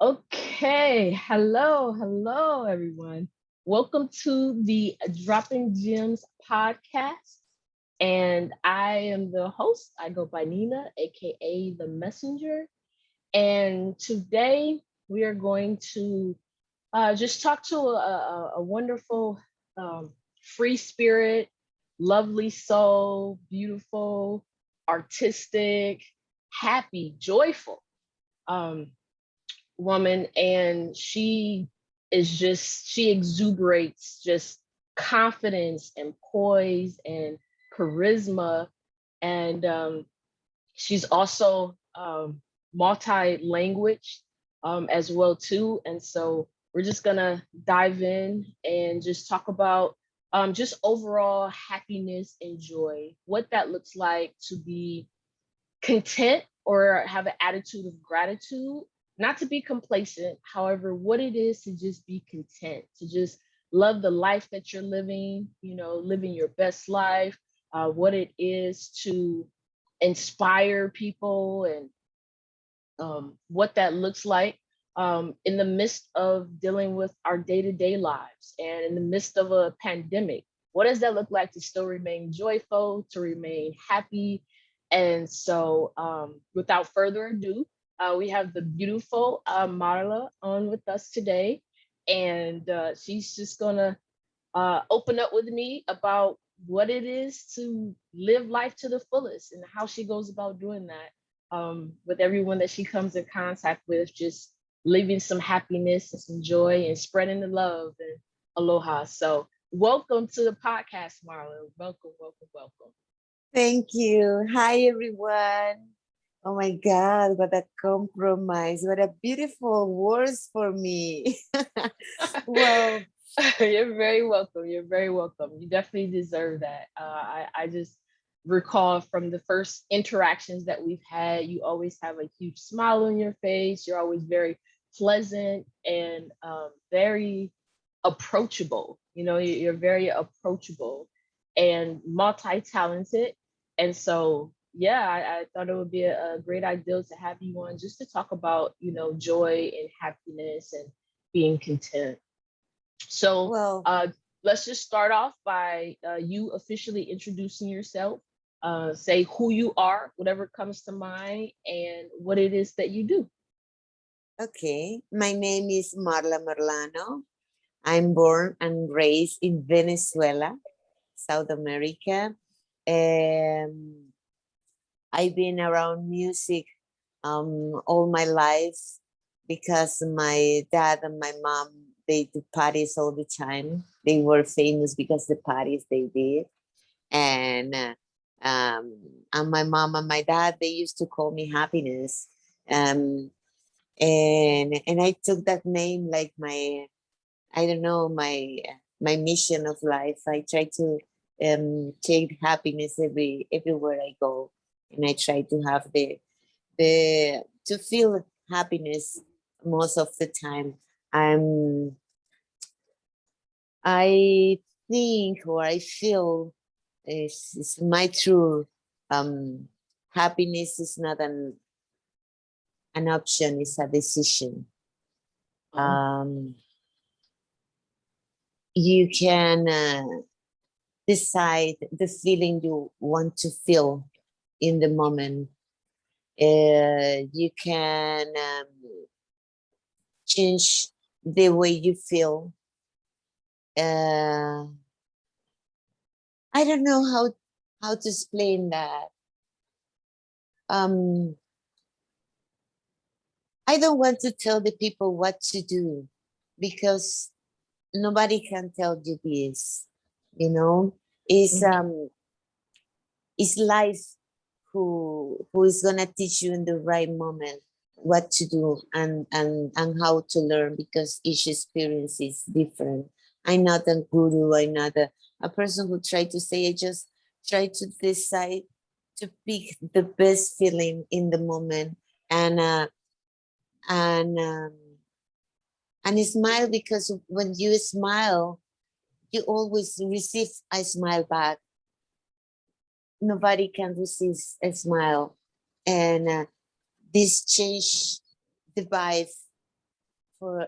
Okay, hello, everyone. Welcome to the Dropping Gems podcast. And I am the host. I go by Nina, aka the Messenger. And today we are going to just talk to a wonderful, free spirit, lovely soul, beautiful, artistic, happy, joyful. Um, Woman, and she exuberates just confidence and poise and charisma, and she's also multi-language as well too. And so we're just gonna dive in and just talk about just overall happiness and joy, what that looks like to be content or have an attitude of gratitude, not to be complacent, however, what it is to just be content, to just love the life that you're living, living your best life, what it is to inspire people, and what that looks like in the midst of dealing with our day-to-day lives and in the midst of a pandemic. What does that look like to still remain joyful, to remain happy? And so, without further ado, we have the beautiful Marla on with us today, and she's just gonna open up with me about what it is to live life to the fullest and how she goes about doing that with everyone that she comes in contact with, just living some happiness and some joy and spreading the love and aloha. So, welcome to the podcast, Marla. Welcome, welcome, welcome. Thank you. Hi, everyone. Oh my God, what a compromise. What a beautiful words for me. Well, You're very welcome. You're very welcome. You definitely deserve that. I just recall from the first interactions that we've had, you always have a huge smile on your face. You're always very pleasant and very approachable. You're very approachable and multi-talented. And so, yeah, I thought it would be a great idea to have you on just to talk about, joy and happiness and being content. So well, let's just start off by you officially introducing yourself. Say who you are, whatever comes to mind, and what it is that you do. okay. My name is Marla Merlano. I'm born and raised in Venezuela, South America. Um, I've been around music all my life because my dad and my mom, they do parties all the time. They were famous because the parties they did. And and my mom and my dad, they used to call me Happiness. Um, and I took that name like my, I don't know, my mission of life. I try to take happiness everywhere I go, and I try to have the to feel happiness most of the time. I'm I think or I feel is my true um, happiness is not an option, it's a decision. Oh, Um, you can decide the feeling you want to feel in the moment. You can change the way you feel. Uh, I don't know how to explain that. Um, I don't want to tell the people what to do because nobody can tell you this. You know, it's mhm. um, it's life who is gonna teach you in the right moment what to do and how to learn because each experience is different. I'm not a guru. I'm not a person who try to say. I just try to decide to pick the best feeling in the moment and and um, and smile because when you smile, you always receive a smile back. Nobody can resist a smile, and this change the vibe for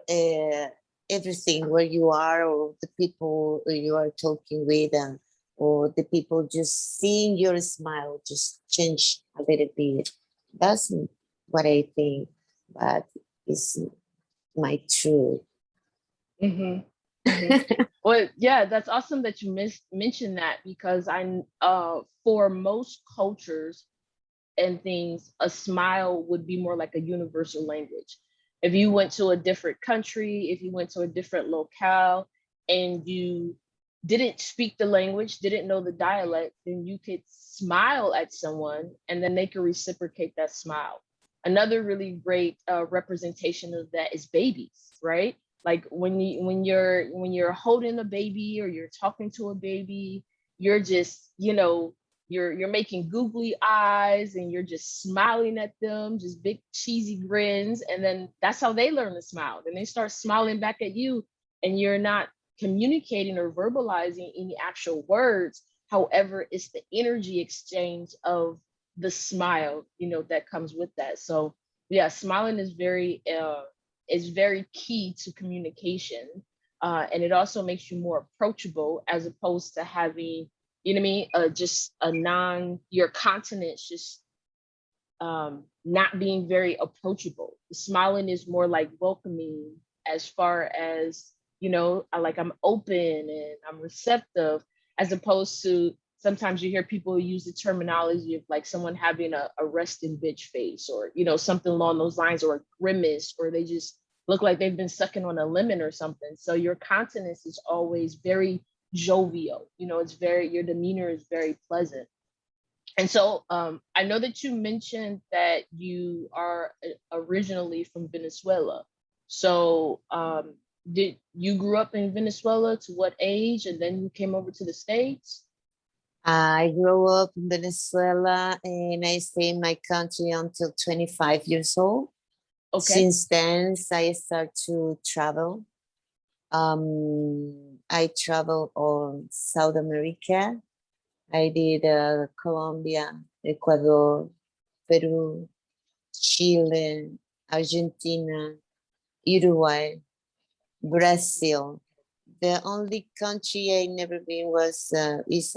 everything where you are, or the people you are talking with, and or the people just seeing your smile just change a little bit. That's what I think, but it's my truth. Hmm. Hmm. Well, yeah, that's awesome that you mentioned that, because for most cultures and things, a smile would be more like a universal language. If you went to a different country, if you went to a different locale, and you didn't speak the language, didn't know the dialect, then you could smile at someone and then they could reciprocate that smile. Another really great representation of that is babies, right? Like when you're holding a baby or you're talking to a baby, you're just, you're making googly eyes and you're just smiling at them, just big cheesy grins, and then that's how they learn to smile. Then they start smiling back at you, and you're not communicating or verbalizing any actual words. However, it's the energy exchange of the smile, that comes with that. So yeah, smiling is very key to communication. And it also makes you more approachable, as opposed to having, you know what I mean, just your continents just not being very approachable. Smiling is more like welcoming, as far as, I'm open and I'm receptive, as opposed to sometimes you hear people use the terminology of like someone having a resting bitch face, or, something along those lines, or a grimace, or they just look like they've been sucking on a lemon or something. So your countenance is always very jovial. Your demeanor is very pleasant. And so I know that you mentioned that you are originally from Venezuela. So did you grew up in Venezuela to what age, and then you came over to the States? I grew up in Venezuela and I stayed in my country until 25 years old. Okay. Since then, I start to travel. I travel on South America. I did Colombia, Ecuador, Peru, Chile, Argentina, Uruguay, Brazil. The only country I never been was is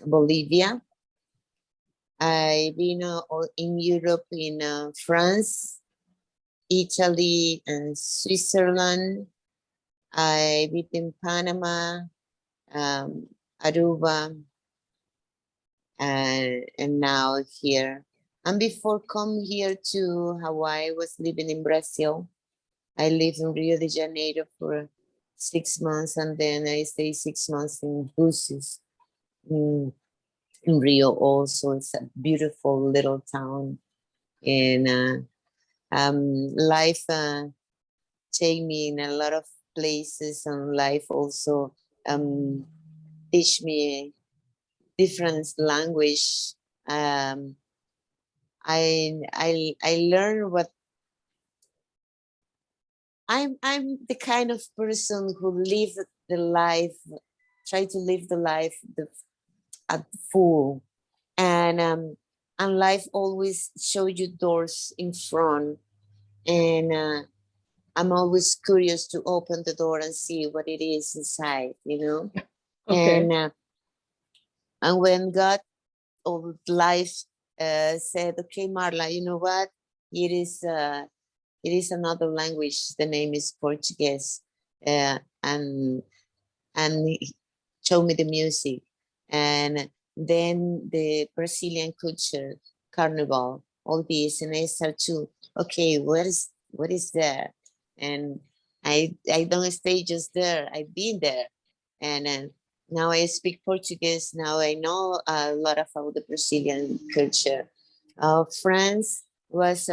Bolivia. I've been in Europe, in France, Italy, and Switzerland. I've been in Panama, um, Aruba, and now here. And before come here to Hawaii, I was living in Brazil. I lived in Rio de Janeiro for 6 months, and then I stayed 6 months in Bucios, in, in Rio also. It's a beautiful little town. And life take me in a lot of places, and life also um, teach me different language. Um, I learn what I'm the kind of person who live the life, try to live the life at full, and life always show you doors in front, and I'm always curious to open the door and see what it is inside, Okay. and when God of life said, okay, Marla, you know what, it is another language. The name is Portuguese, and he showed me the music, and then the Brazilian culture, carnival, all this, and I start to, okay, what is there, and I don't stay just there. I've been there, and now I speak Portuguese. Now I know a lot about the Brazilian culture. France was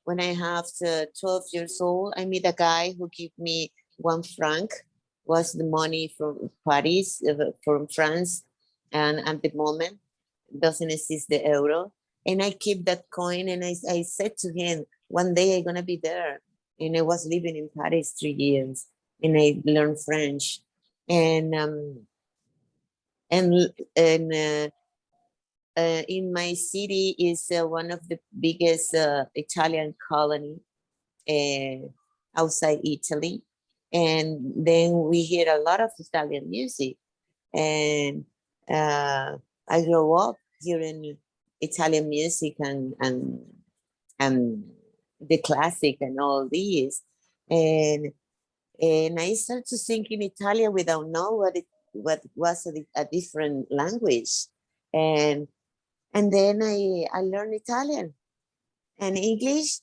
when I have 12 years old. I met a guy who gave me 1 franc, was the money from Paris, from France, and at the moment doesn't exist the euro. And I keep that coin, and I said to him, one day I'm gonna be there. And I was living in Paris 3 years, and I learned French, and and and in my city is one of the biggest Italian colony. Uh, outside Italy. And then we hear a lot of Italian music. And I grew up hearing Italian music and the classic and all these. And I started to sing in Italian without know what was a different language. And then I learned Italian and English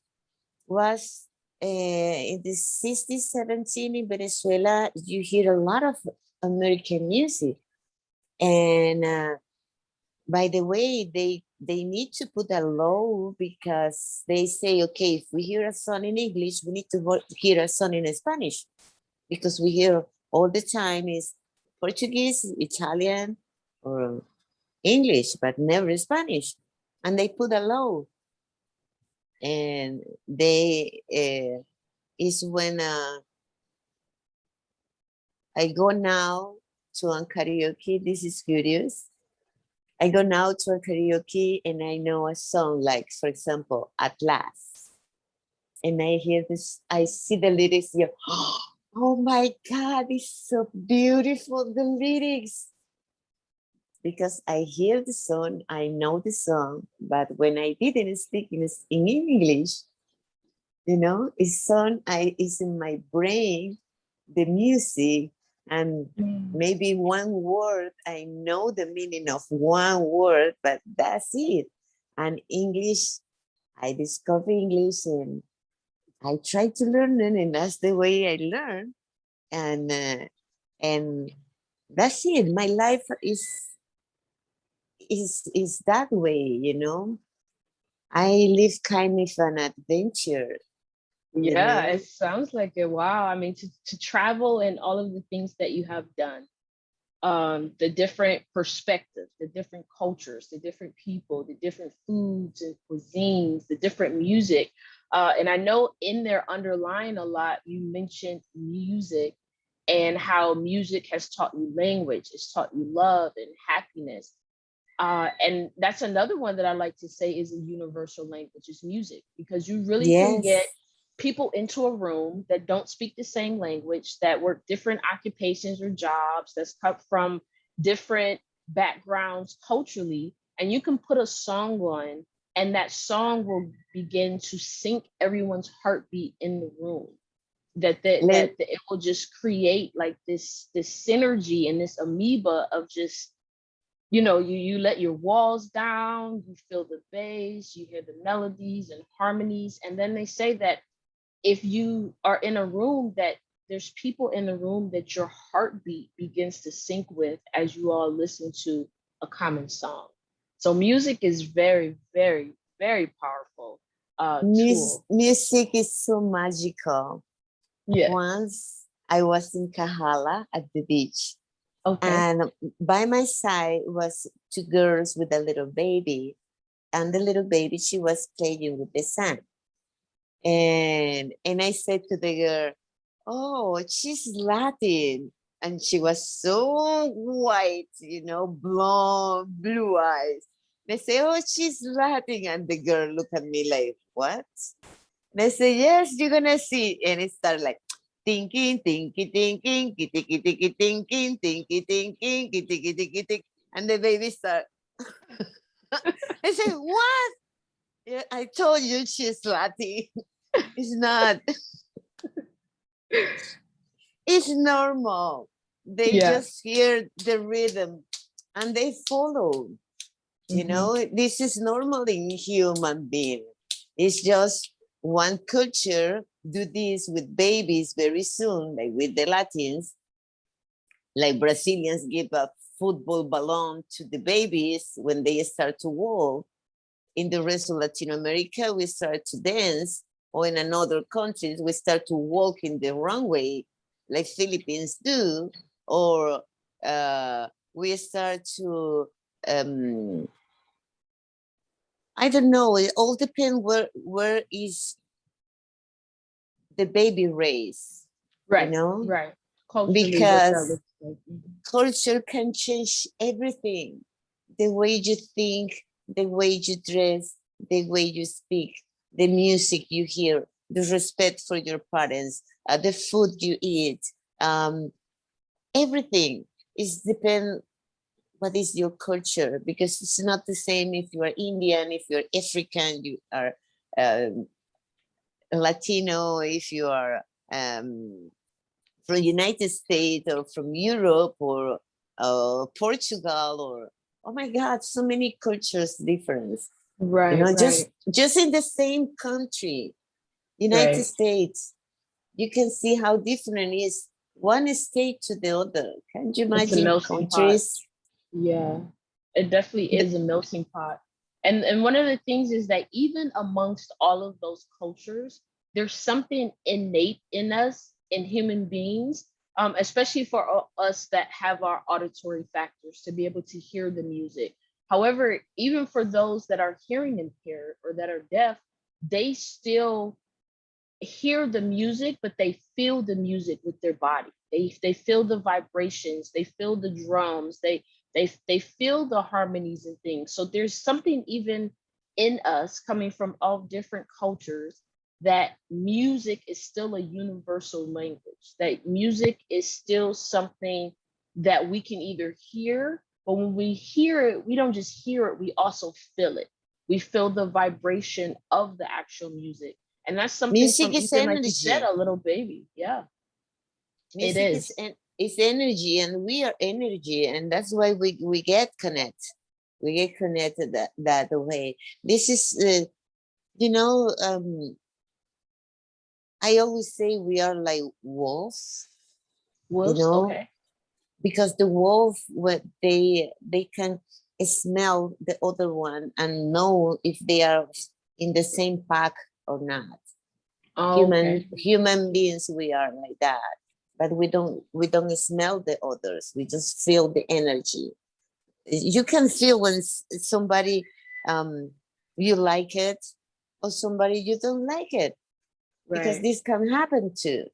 was in the 60s, 17 in Venezuela. You hear a lot of American music. And by the way, they need to put a law because they say, okay, if we hear a song in English, we need to hear a song in Spanish because we hear all the time is Portuguese, Italian, or English, but never Spanish. And they put a law, and they is when I go now to a karaoke. This is curious. I go now to a karaoke and I know a song like, for example, At Last. And I hear this, I see the lyrics here. Oh my God, it's so beautiful, the lyrics. Because I hear the song, I know the song, but when I didn't speak in English, you know, it's in my brain, the music, and maybe one word, I know the meaning of one word, but that's it. And English, I discover English and I try to learn it, and that's the way I learn. And that's it. My life is that way, you know. I live kind of an adventure, you Yeah, know. it sounds like it. Wow. I mean, to travel and all of the things that you have done, the different perspectives, the different cultures, the different people, the different foods and cuisines, the different music. And I know in there underlying a lot, you mentioned music and how music has taught you language, it's taught you love and happiness. And that's another one that I like to say is a universal language is music, because you really can get Yes. people into a room that don't speak the same language, that work different occupations or jobs, that's come from different backgrounds culturally, and you can put a song on, and that song will begin to sync everyone's heartbeat in the room. That it will just create like this synergy and this amoeba of just, you let your walls down, you feel the bass, you hear the melodies and harmonies. And then they say that if you are in a room, that there's people in the room that your heartbeat begins to sync with as you all listen to a common song. So music is very, very, very powerful tool. Music is so magical. Yeah. Once I was in Kahala at the beach, Okay. and by my side was two girls with a little baby, and the little baby, she was playing with the sand. And I said to the girl, "Oh, she's Latin." And she was so white, you know, blonde, blue eyes. They say, "Oh, she's Latin." And the girl looked at me like, "What?" They say, "Yes, you're gonna see." And it started like thinking, thinking, thinking, kitty, kitty, kitty, thinking, thinking, thinking, kitty, kitty, kitty. And the baby start. I said, "What?" Yeah, I told you she's Latin. It's not. It's normal. They Yeah. just hear the rhythm and they follow. You Hmm. know, this is normal in human being. It's just one culture do this with babies very soon, like with the Latins, like Brazilians give a football balloon to the babies when they start to walk. In the rest of Latin America, we start to dance, or in another countries, we start to walk in the runway, like Philippines do, or we start to um, I don't know. It all depends where is the baby raised, you Right. know, Right. Culturally, what that because looks like. Mhm. culture can change everything. The way you think, the way you dress, the way you speak, the music you hear. the respect for your parents, the food you eat, everything is depend what is your culture, because it's not the same if you are Indian, if you're African, you are Latino, if you are from United States or from Europe or Portugal, or oh my God, so many cultures difference. You Right, know, right, just in the same country, United right. States, you can see how different it is one state to the other. Can you It's a imagine melting pot. countries? Yeah, it definitely is a melting pot. And one of the things is that even amongst all of those cultures, there's something innate in us, in human beings, especially for us that have our auditory factors to be able to hear the music. However, even for those that are hearing impaired or that are deaf, they still hear the music, but they feel the music with their body. They feel the vibrations, they feel the drums, they feel the harmonies and things. So there's something even in us coming from all different cultures, that music is still a universal language. That music is still something that we can either hear, but when we hear it, we don't just hear it, we also feel it. We feel the vibration of the actual music, and that's something Music from is even, like you said, energy. a little baby. Yeah, it Music is. is energy, and we are energy, and that's why we get connected. We get connected that way. This is, you know, I always say we are like wolves, you Wolves, know, okay. because the wolf, what they can smell the other one and know if they are in the same pack or not. Oh, human okay. human beings, we are like that, but we don't smell the others, we just feel the energy. You can feel when somebody, um you like it, or somebody you don't like it, because Right. this can happen too.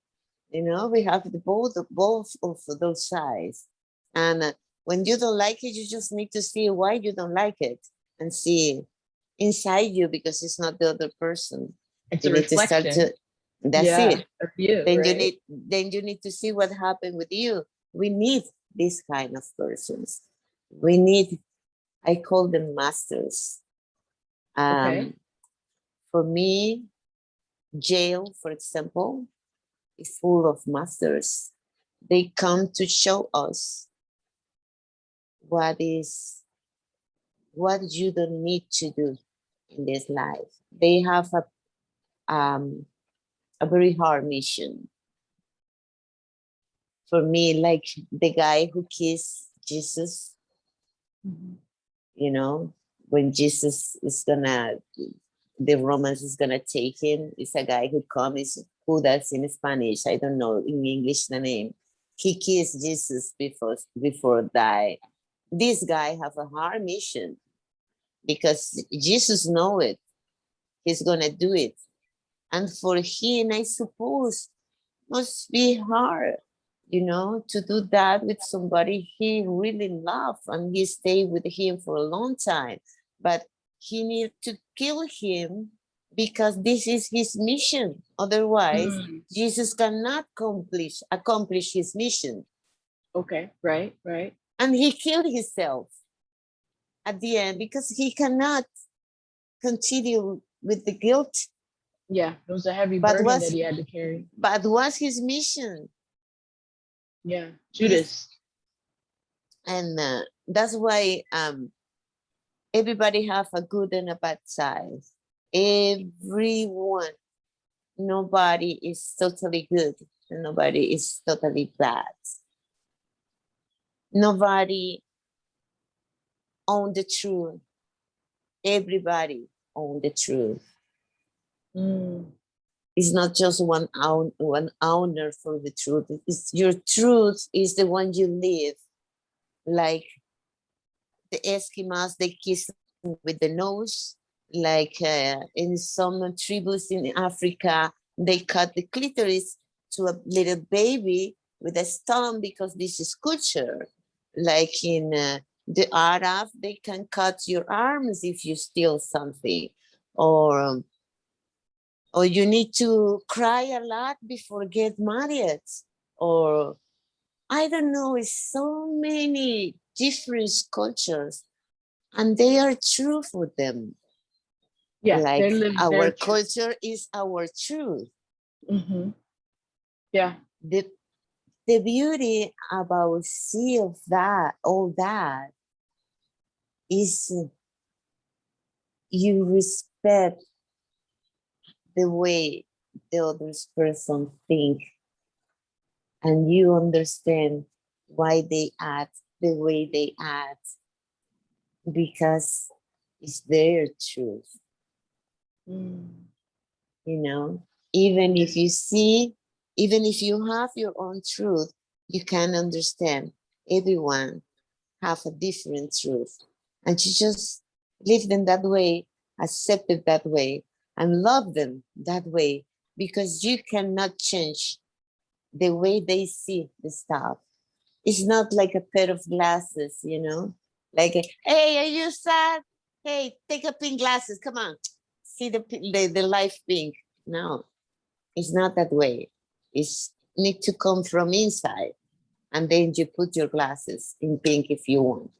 We have the both of those sides. And when you don't like it, you just need to see why you don't like it, and see inside you, because it's not the other person. It's You a need to start reflection. to, that's Yeah, it. of you, then you right? need then you need to see what happened with you. We need these kind of persons. We need, I call them masters. Okay. um for me, jail, for example, is full of masters. They come to show us what is what you don't need to do in this life. They have a very hard mission. For me, like the guy who kissed Jesus, Mhm. you know, when Jesus is gonna, the Romans is gonna take him. It's a guy who comes, who that's in Spanish. I don't know in English the name. He kissed Jesus before die. This guy have a hard mission, because Jesus know it. He's gonna do it, and for him, I suppose, must be hard, to do that with somebody he really loved and he stayed with him for a long time. But he needs to kill him, because this is his mission. Otherwise, Mm. Jesus cannot accomplish his mission. Okay. Right. Right. And he killed himself at the end, because he cannot continue with the guilt. Yeah, it was a heavy But burden that was he had to carry. his mission. Yeah, His Judas. and That's why everybody have a good and a bad side. Everyone, nobody is totally good, and nobody is totally bad. Nobody own the truth. Everybody own the truth. Mm. It's not just one owner for the truth. It's your truth is the one you live. Like the Eskimos, they kiss with the nose. Like in some tribes in Africa, they cut the clitoris to a little baby with a stone, because this is culture. Like in the Arab, they can cut your arms if you steal something, or or you need to cry a lot before get married, or I don't know, it's so many different cultures and they are true for them. Yeah, they Like live our their truth. culture is our truth. Hmm. Yeah. The, the beauty about see of that, all that is you respect the way the other person think and you understand why they act the way they act because it's their truth, Mm. you know. Even if you see, even if you have your own truth, you can understand everyone have a different truth. And you just live them that way, accept it that way, and love them that way because you cannot change the way they see the stuff. It's not like a pair of glasses, you know? Like, hey, are you sad? Hey, take a pink glasses. Come on. See the life pink. No, it's not that way. It's need to come from inside. And then you put your glasses in pink if you want.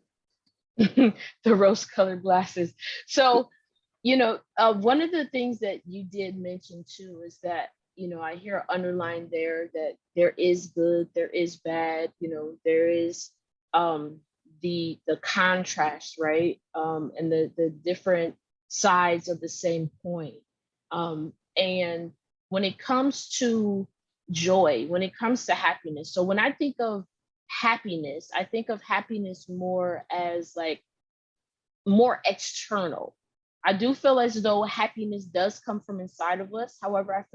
The rose colored glasses. So, one of the things that you did mention too is that, I hear underlined there that there is good, there is bad, there is um the contrast, right? And the different sides of the same coin. And when it comes to joy, when it comes to happiness, so when I think of happiness, I think of happiness more as like more external. I do feel as though happiness does come from inside of us. However,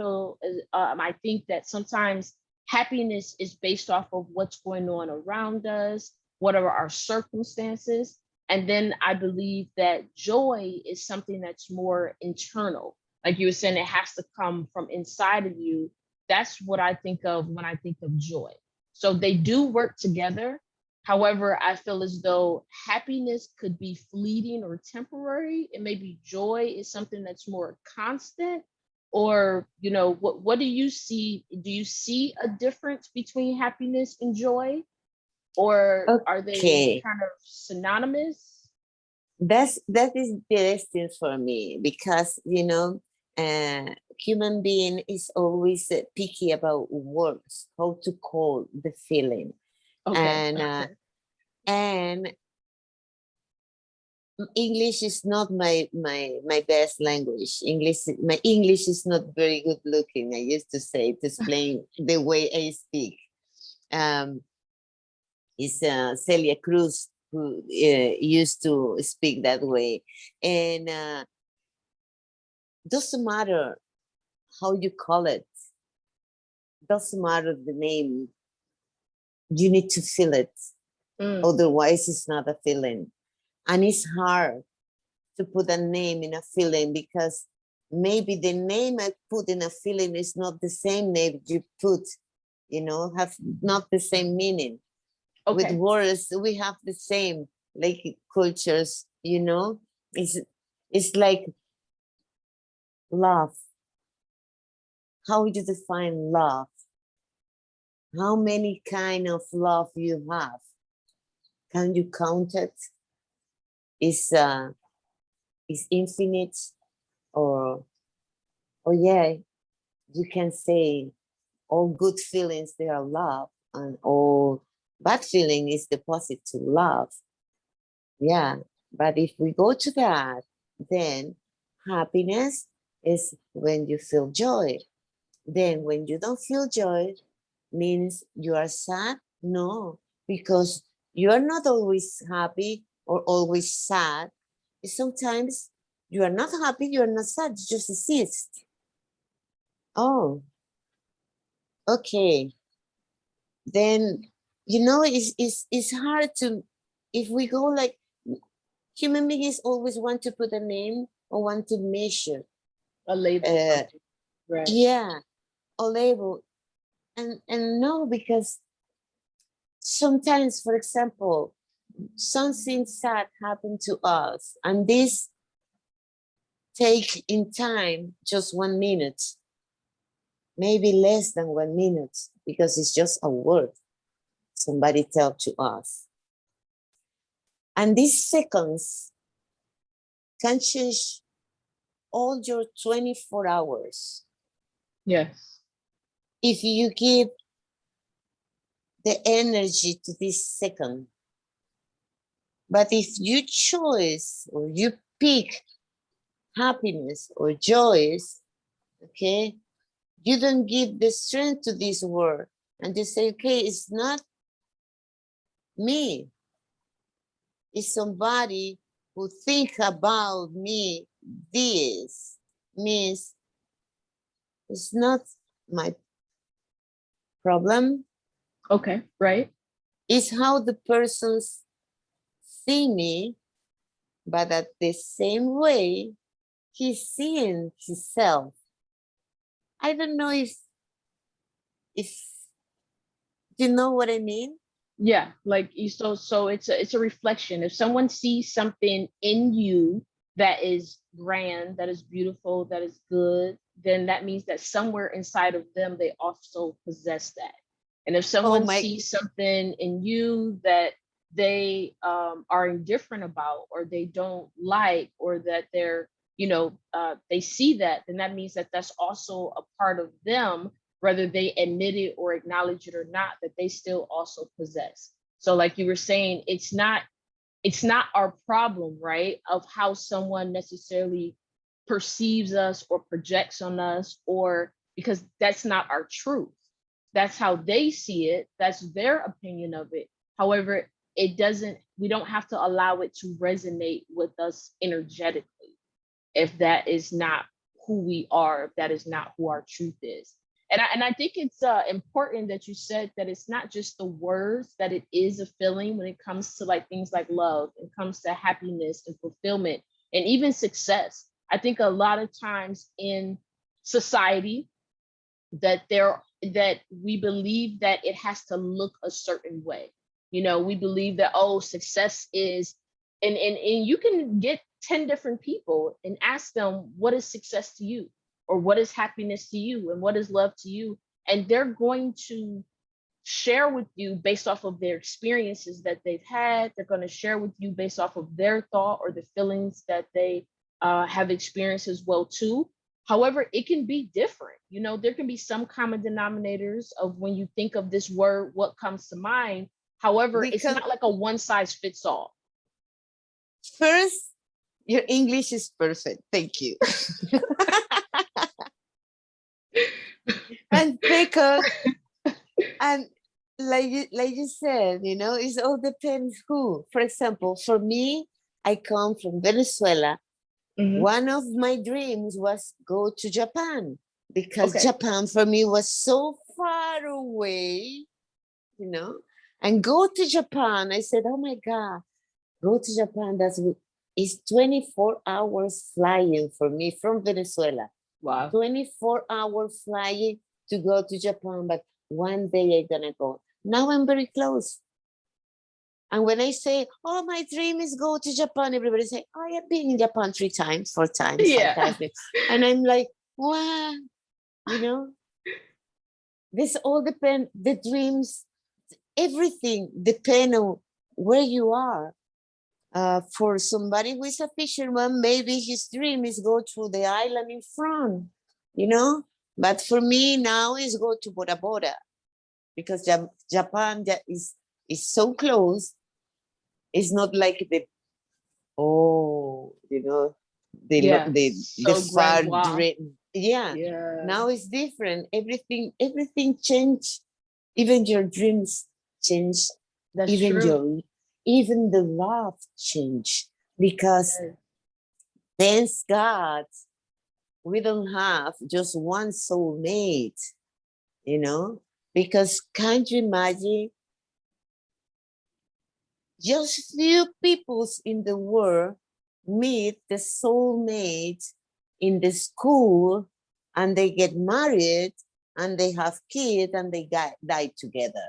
I think that sometimes happiness is based off of what's going on around us, what are our circumstances. And then I believe that joy is something that's more internal. Like you were saying, it has to come from inside of you. That's what I think of when I think of joy. So they do work together. However, I feel as though happiness could be fleeting or temporary, and maybe joy is something that's more constant. Or, what do you see? Do you see a difference between happiness and joy, or are they Okay. kind of synonymous? That is interesting for me because human being is always picky about words, how to call the feeling, Okay. and and English is not my best language. My English is not very good looking. I used to say to explain the way I speak. Um, it's Celia Cruz who used to speak that way, and doesn't matter how you call it, doesn't matter the name. You need to feel it, Mm, otherwise it's not a feeling, and it's hard to put a name in a feeling because maybe the name I put in a feeling is not the same name you put, have not the same meaning. With okay. words, we have the same, like cultures, it's it's like love. How you define love? How many kind of love you have? Can you count it? Is infinite, or yeah, you can say all good feelings they are love and all bad feeling is the opposite to love. Yeah, but if we go to that, then happiness is when you feel joy. Then when you don't feel joy, means you are sad? No, because you are not always happy or always sad. Sometimes you are not happy, you are not sad, you just exist. Oh, okay. Then it's hard to, if we go like, human beings always want to put a name or want to measure. A label Uh, something. Right. yeah, a label. And no, because sometimes, for example, something sad happened to us, and this take in time just 1 minute, maybe less than 1 minute, because it's just a word somebody tell to us. And these seconds can change all your 24 hours. Yes. If you give the energy to this second. But if you choose or you pick happiness or joys, okay, you don't give the strength to this word and you say, okay, it's not me. It's somebody who think about me. This means it's not my problem. Okay. Right. It's how the persons see me, but at the same way, he's seeing himself. I don't know if you know what I mean. Yeah, like you, so it's a reflection. If someone sees something in you that is grand, that is beautiful, that is good, then that means that somewhere inside of them they also possess that. And if Oh someone my, sees something in you that they are indifferent about, or they don't like, or that they're, they see that, then that means that that's also a part of them, whether they admit it or acknowledge it or not, that they still also possess. So like you were saying, it's not our problem, right, of how someone necessarily perceives us or projects on us, or because that's not our truth. That's how they see it. That's their opinion of it. However, we don't have to allow it to resonate with us energetically if that is not who we are, if that is not who our truth is. And I think it's important that you said that it's not just the words, that it is a feeling when it comes to like things like love, it comes to happiness and fulfillment and even success. I think a lot of times in society that we believe that it has to look a certain way. We believe that, oh, success is, and you can get 10 different people and ask them, what is success to you, or what is happiness to you, and what is love to you, and they're going to share with you based off of their experiences that they've had. They're going to share with you based off of their thought or the feelings that they have experienced as well too. However, it can be different. There can be some common denominators of when you think of this word, what comes to mind. However, it's because not like a one size fits all. first, your English is perfect. Thank you. And second, and like you said, it all depends who. For example, for me, I come from Venezuela. Mhm. One of my dreams was go to Japan because Okay. Japan for me was so far away, you know. And go to Japan, I said, oh my God, go to Japan. It's 24 hours flying for me from Venezuela. Wow. 24-hour flying to go to Japan, but one day I'm gonna go. Now I'm very close. And when I say, oh, my dream is go to Japan, everybody say, oh, I have been in Japan 3 times, 4 times, five Yeah. times. And I'm like, wow, you know, this all depend, the dreams, everything depend on where you are. For somebody who is a fisherman, maybe his dream is go to the island in front, you know. But for me now is go to Bora Bora because Japan is so close. It's not like Yeah. the So far grand. Wow. dream. Yeah. Yeah. Now it's different. Everything changed. Even your dreams change. That's Even true. even the love change because Yes. thanks God we don't have just one soulmate, you know? Because can't you imagine just few peoples in the world meet the soulmate in the school and they get married and they have kids and they die together.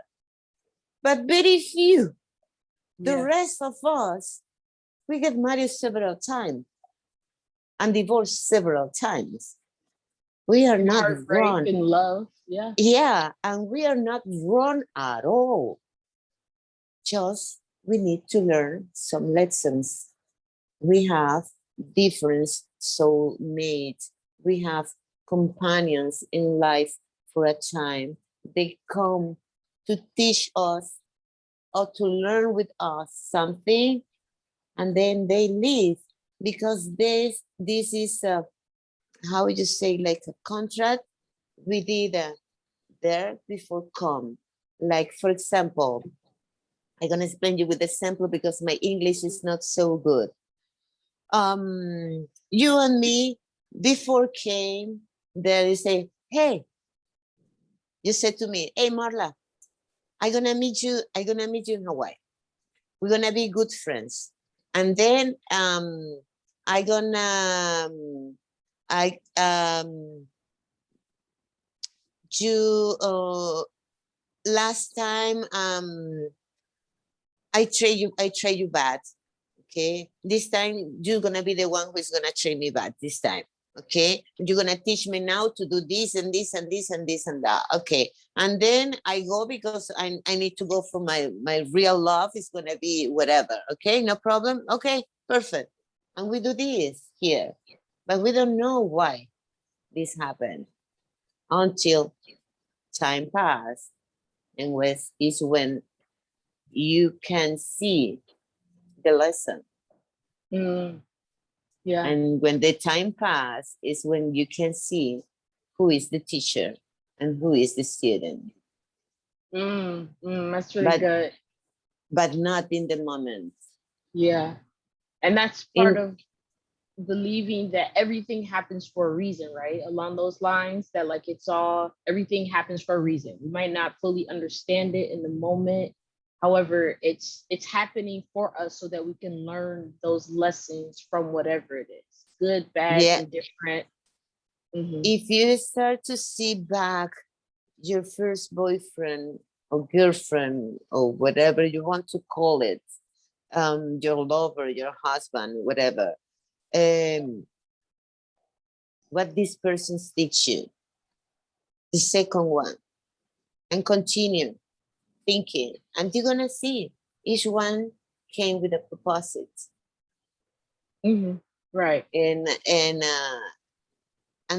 But very few. The Yeah. rest of us, we get married several times. and divorced several times. We are And not heartbreak wrong. and love. Yeah. Yeah, and we are not wrong at all. Just we need to learn some lessons. We have different soulmates. We have companions in life for a time. They come to teach us or to learn with us something, and then they leave because this is a, how would you say, like a contract we did there before come. Like for example, I'm gonna explain you with the example because my English is not so good. You and me before came there, you say, hey, you said to me, hey Marla, I'm gonna meet you in Hawaii. We're gonna be good friends. And then I gonna I you last time I trade you bad. Okay. This time you're gonna be the one who's gonna trade me bad this time. Okay. You're gonna teach me now to do this and this and this and this and that. Okay. And then I go because I need to go for my real love is gonna be whatever. Okay, no problem. Okay, perfect. And we do this here. But we don't know why this happened until time passed. And is when you can see the lesson. Mm, yeah. And when the time passes is when you can see who is the teacher and who is the student. That's really But good. not in the moment. Yeah. And that's part In of believing that everything happens for a reason, right? Along those lines, that like everything happens for a reason. We might not fully understand it in the moment. However, it's happening for us so that we can learn those lessons from whatever it is, good, bad, yeah, indifferent. Mm-hmm. if you start to see back your first boyfriend or girlfriend or whatever you want to call it, your lover, your husband, whatever, um, what these persons teach you. The second one, and continue thinking, and you're gonna see each one came with a purpose, Mm-hmm. Right. and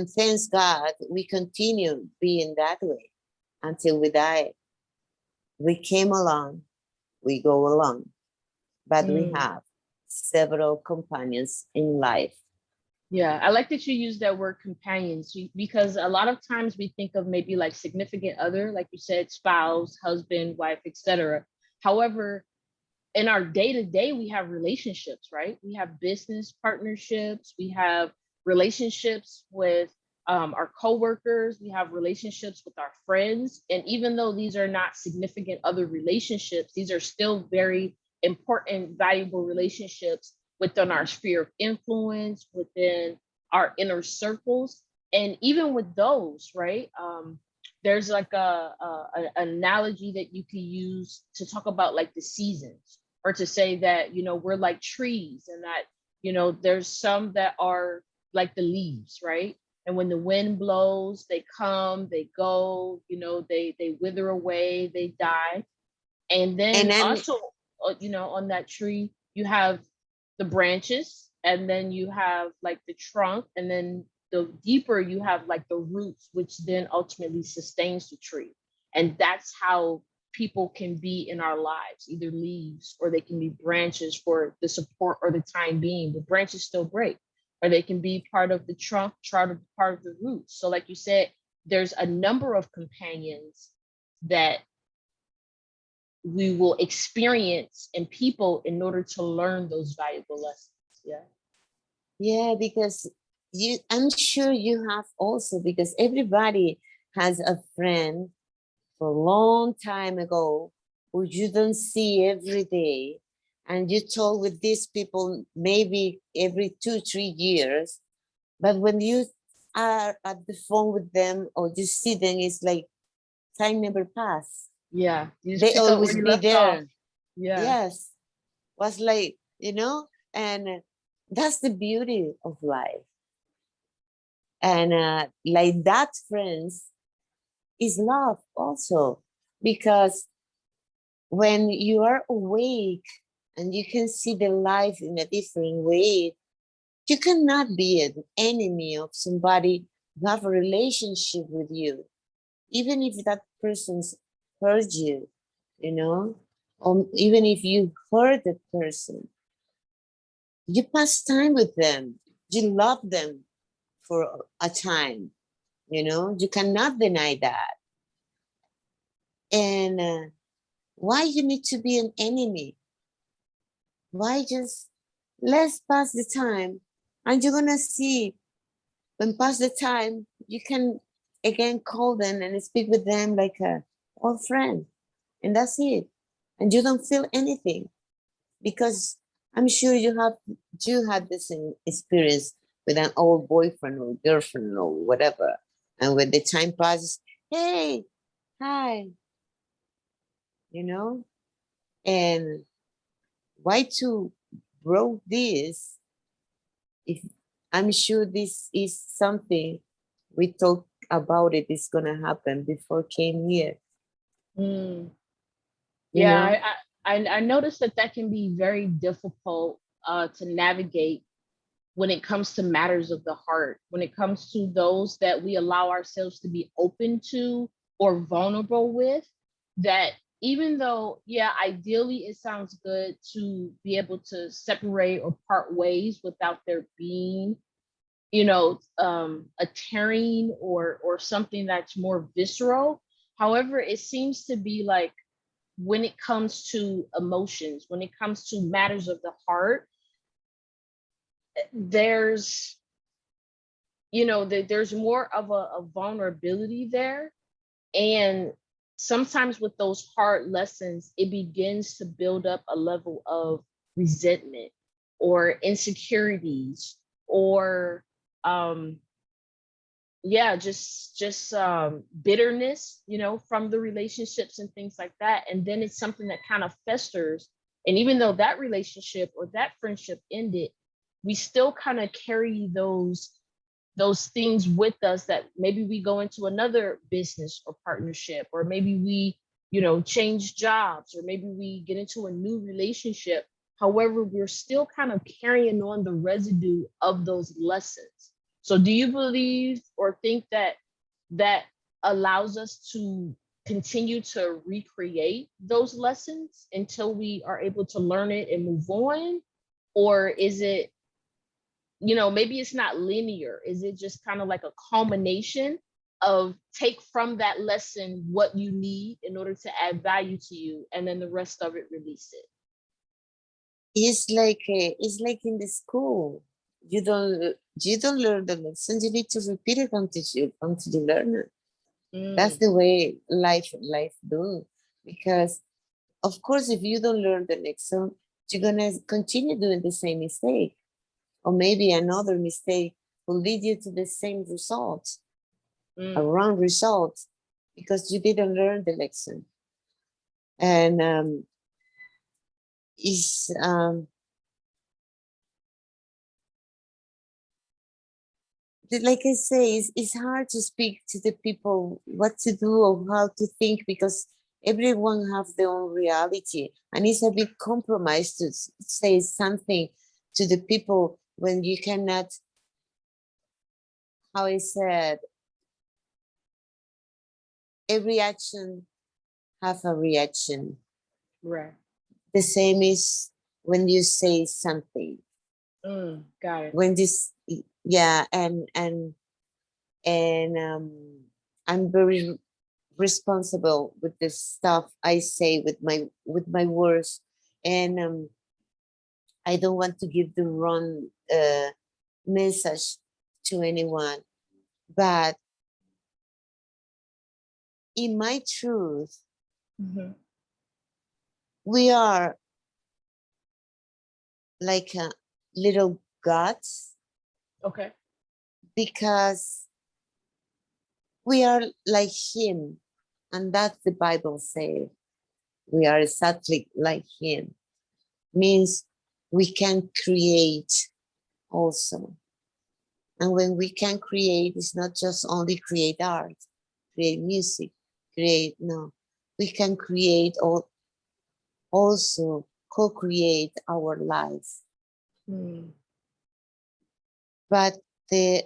thanks God we continue being that way until we die. We came along, we go along, but we Mm. have several companions in life. Yeah, I like that you use that word companions because a lot of times we think of maybe like significant other, like you said, spouse, husband, wife, etc. However, in our day to day, we have relationships, right? We have business partnerships, we have relationships with our coworkers, we have relationships with our friends. And even though these are not significant other relationships, these are still very important, valuable relationships within our sphere of influence, within our inner circles. And even with those, right? There's like an analogy that you can use to talk about like the seasons, or to say that we're like trees, and that there's some that are like the leaves, right? And when the wind blows, they come, they go, they wither away, they die. And And then then also, on that tree you have the branches, and then you have like the trunk, and then the deeper you have like the roots, which then ultimately sustains the tree. And that's how people can be in our lives, either leaves or they can be branches for the support or the time being. The branches still break, or they can be part of the trunk, part of the roots. So like you said, there's a number of companions that we will experience in people in order to learn those valuable lessons. Yeah. yeah, because I'm sure you have also, because everybody has a friend for a long time ago who you don't see every day, and you talk with these people maybe every 2 3 years, but when you are at the phone with them or you see them, it's like time never passed. Yeah. You just They pick up where always you be left off. there. Yeah. Yes, was like, and that's the beauty of life. And like that, friends, is love also. Because when you are awake and you can see the life in a different way, you cannot be an enemy of somebody who have a relationship with you, even if that person's hurt you, you know, or even if you hurt that person, you pass time with them, you love them for a time, you know, you cannot deny that. And why you need to be an enemy? Why just let's pass the time, and you're gonna see when pass the time, you can again call them and speak with them like a old friend, and that's it. And you don't feel anything because I'm sure you had the same experience with an old boyfriend or girlfriend or whatever. And when the time passes, hey, hi, you know, and why to broke this if I'm sure this is something we talked about it is gonna happen before came here, Mm. you Yeah, know? I noticed that that can be very difficult to navigate when it comes to matters of the heart, when it comes to those that we allow ourselves to be open to or vulnerable with, that even though, yeah, ideally it sounds good to be able to separate or part ways without there being, a tearing or something that's more visceral. However, it seems to be like when it comes to emotions, when it comes to matters of the heart, there's there's more of a vulnerability there. And sometimes with those hard lessons, it begins to build up a level of resentment or insecurities or um yeah, just bitterness, from the relationships and things like that. And then it's something that kind of festers. And even though that relationship or that friendship ended, we still kind of carry those things with us, that maybe we go into another business or partnership, or maybe we change jobs, or maybe we get into a new relationship. However, we're still kind of carrying on the residue of those lessons. So do you believe or think that that allows us to continue to recreate those lessons until we are able to learn it and move on? Or is it, maybe it's not linear? Is it just kind of like a culmination of take from that lesson what you need in order to add value to you, and then the rest of it release it? It's like in the school. You don't learn the lessons. You need to repeat it until you learn it. That's Mm, the way life do. Because of course, if you don't learn the lesson, you're gonna continue doing the same mistake, or maybe another mistake will lead you to the same results, a mm, wrong result, because you didn't learn the lesson. And is like I say, it's hard to speak to the people what to do or how to think, because everyone have their own reality, and it's a big compromise to say something to the people when you cannot, how I said, every action have a reaction. right. The same is when you say something. Got it. When this, yeah, and I'm very responsible with the stuff I say with my words, and I don't want to give the wrong message to anyone. But in my truth, Hmm. we are like little gods, Okay. because we are like him, and that's the Bible says. We are exactly like him. Means we can create also. And when we can create, it's not just only create art, create music, create, no. We can create also co-create our life. Mm. But you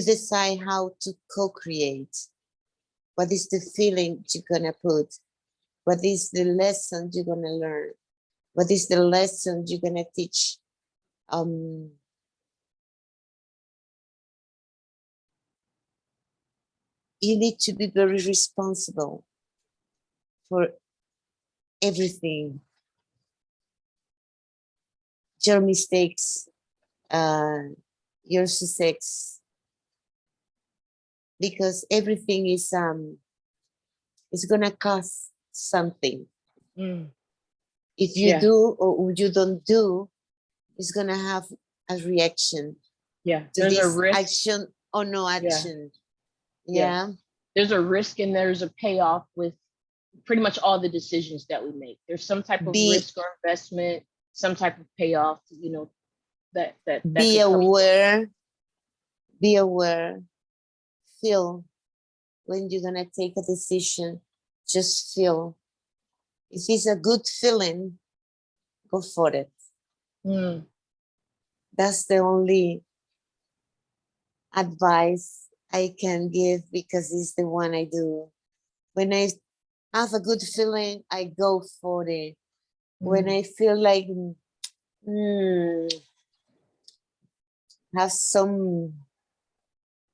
decide how to co-create. What is the feeling you're gonna put? What is the lesson you're gonna learn? What is the lesson you're gonna teach? You need to be very responsible for everything. Your mistakes, your success, because everything is gonna cost something. Mm. If you Yeah. do or you don't do, it's gonna have a reaction Yeah. to There's a this risk. action or no Yeah. action. Yeah. Yeah. There's a risk and there's a payoff with pretty much all the decisions that we make. There's some type of Be risk or investment, some type of payoff, that be could come from. aware, be aware, feel when you're gonna take a decision, just feel. If it's a good feeling, go for it. Mm. That's the only advice I can give because it's the one I do. When I have a good feeling, I go for it. When Mm. I feel like have some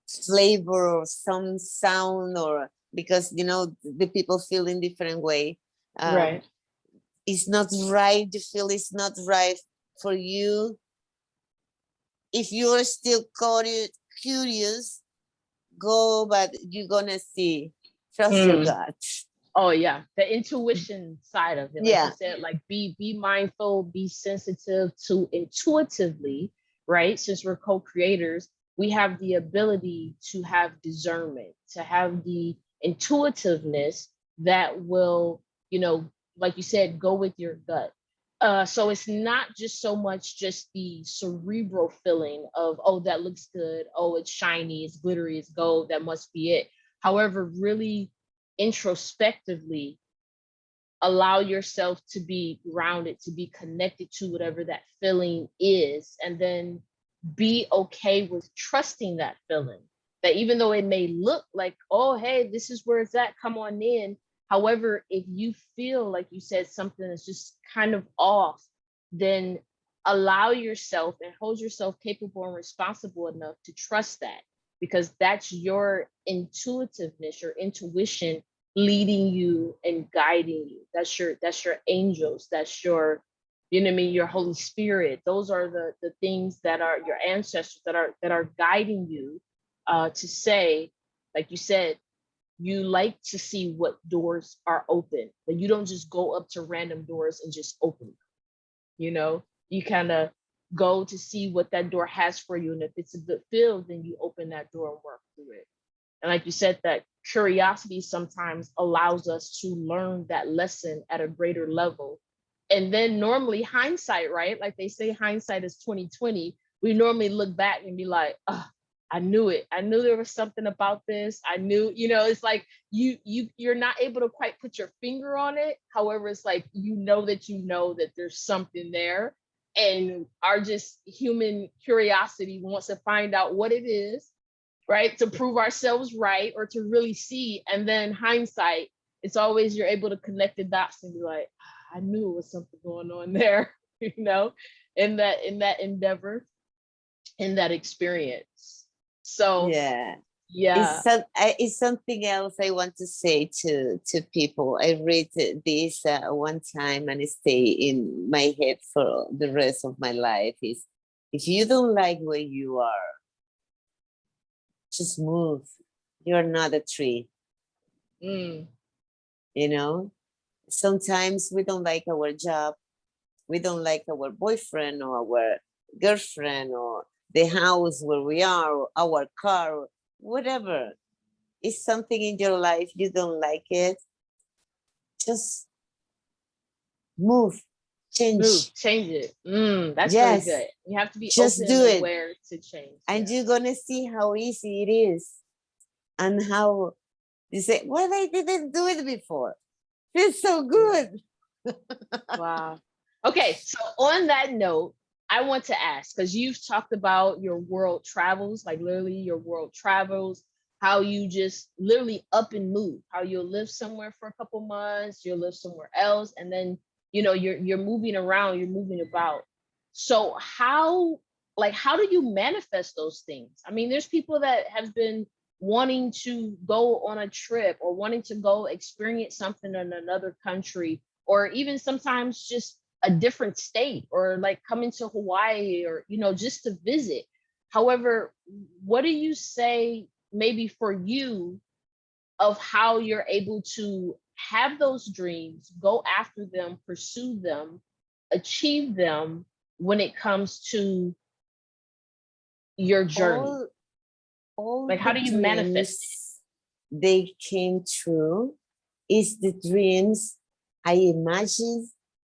flavor or some sound, or because the people feel in different way. Right. It's not right. You feel it's not right for you. If you're still curious, go, but you're gonna see. Trust your Mm. gut. Oh yeah, the intuition side of it, like you Yeah. said, like be mindful, be sensitive to intuitively, right? Since we're co-creators, we have the ability to have discernment, to have the intuitiveness that will, like you said, go with your gut. So it's not just so much just the cerebral feeling of, oh, that looks good, oh, it's shiny, it's glittery, it's gold, that must be it. However, really introspectively allow yourself to be grounded, to be connected to whatever that feeling is, and then be okay with trusting that feeling. That even though it may look like, oh, hey, this is where it's at, come on in. However, if you feel like you said something that's just kind of off, then allow yourself and hold yourself capable and responsible enough to trust that, because that's your intuitiveness, your intuition leading you and guiding you. That's your angels, that's your, you know what I mean, your Holy Spirit. Those are the things that are your ancestors that are guiding you, to say, like you said, you like to see what doors are open, but you don't just go up to random doors and just open them. You kind of go to see what that door has for you, and if it's a good feel, then you open that door and work through it. And like you said, that curiosity sometimes allows us to learn that lesson at a greater level. And then normally hindsight, right? Like they say hindsight is 2020. We normally look back and be like, oh, I knew it. I knew there was something about this. I knew, it's like you're not able to quite put your finger on it. However, it's like that there's something there. And our just human curiosity wants to find out what it is, right? To prove ourselves right or to really see. And then hindsight, it's always you're able to connect the dots and be like, I knew it was something going on there, in that endeavor, in that experience. So Yeah. yeah. It's something else I want to say to people. I read this one time and it stay in my head for the rest of my life. Is if you don't like where you are, just move. You're not a tree. Mm. You know. Sometimes we don't like our job. We don't like our boyfriend or our girlfriend or the house where we are, or our car, or whatever. Is something in your life you don't like it, just move. Change. Change it. That's really Yes, good. You have to be just open and do it. aware to change. And Yeah. you're gonna see how easy it is and how you say, well, I didn't do it before. Feels so good. Wow. Okay, so on that note, I want to ask because you've talked about your world travels, like literally your world travels, how you just literally up and move, how you'll live somewhere for a couple months, you'll live somewhere else, and then you're moving around, you're moving about. So how do you manifest those things? I mean, there's people that have been wanting to go on a trip or wanting to go experience something in another country or even sometimes just a different state or like coming to Hawaii or just to visit. However, what do you say maybe for you of how you're able to have those dreams, go after them, pursue them, achieve them when it comes to your journey? All all Like how the do you manifest it? dreams they came true is the dreams I imagine,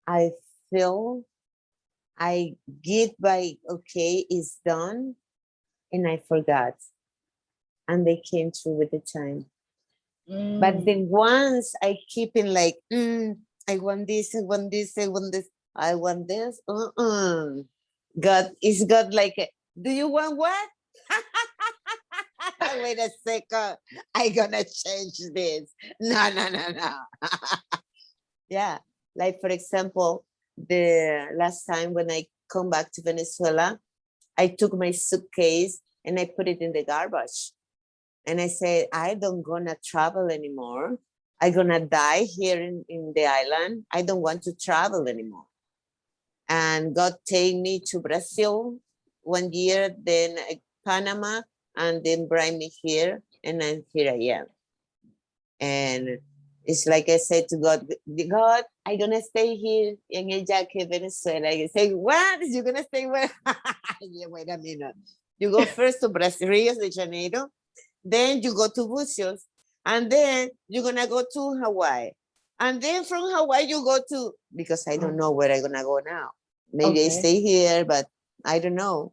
I feel, I get by okay, it's done, and I forgot. And they came true with the time. But the Mm, ones I keep in like, I want this, I want this, I want this, I want this. God is God like, do you want what? Wait a second. I gonna change this. No, no, no, no. Yeah. Like for example, the last time when I come back to Venezuela, I took my suitcase and I put it in the garbage. And I said, I don't gonna travel anymore. I gonna die here in the island. I don't want to travel anymore. And God take me to Brazil 1 year, then Panama, and then bring me here, and then here I am. And it's like I said to God, God, I'm gonna stay here in El Yaque, Venezuela. I say, what? You're gonna stay where? Yeah, wait a minute. You go first to Brazil, Rio de Janeiro, then you go to Bucios, and then you're gonna go to Hawaii. And then from Hawaii you go to, because I don't know where I'm gonna go now. Maybe I okay. stay here, but I don't know.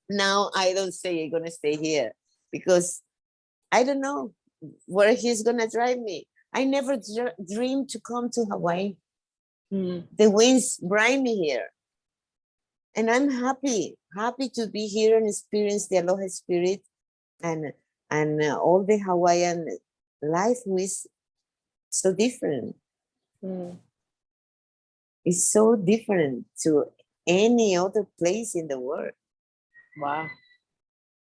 Now I don't say I'm gonna stay here because I don't know where he's gonna drive me. I never dreamed to come to Hawaii. Mm, The winds bring me here, and I'm happy to be here and experience the Aloha spirit and all the Hawaiian life is so different. mm, It's so different to any other place in the world. wow.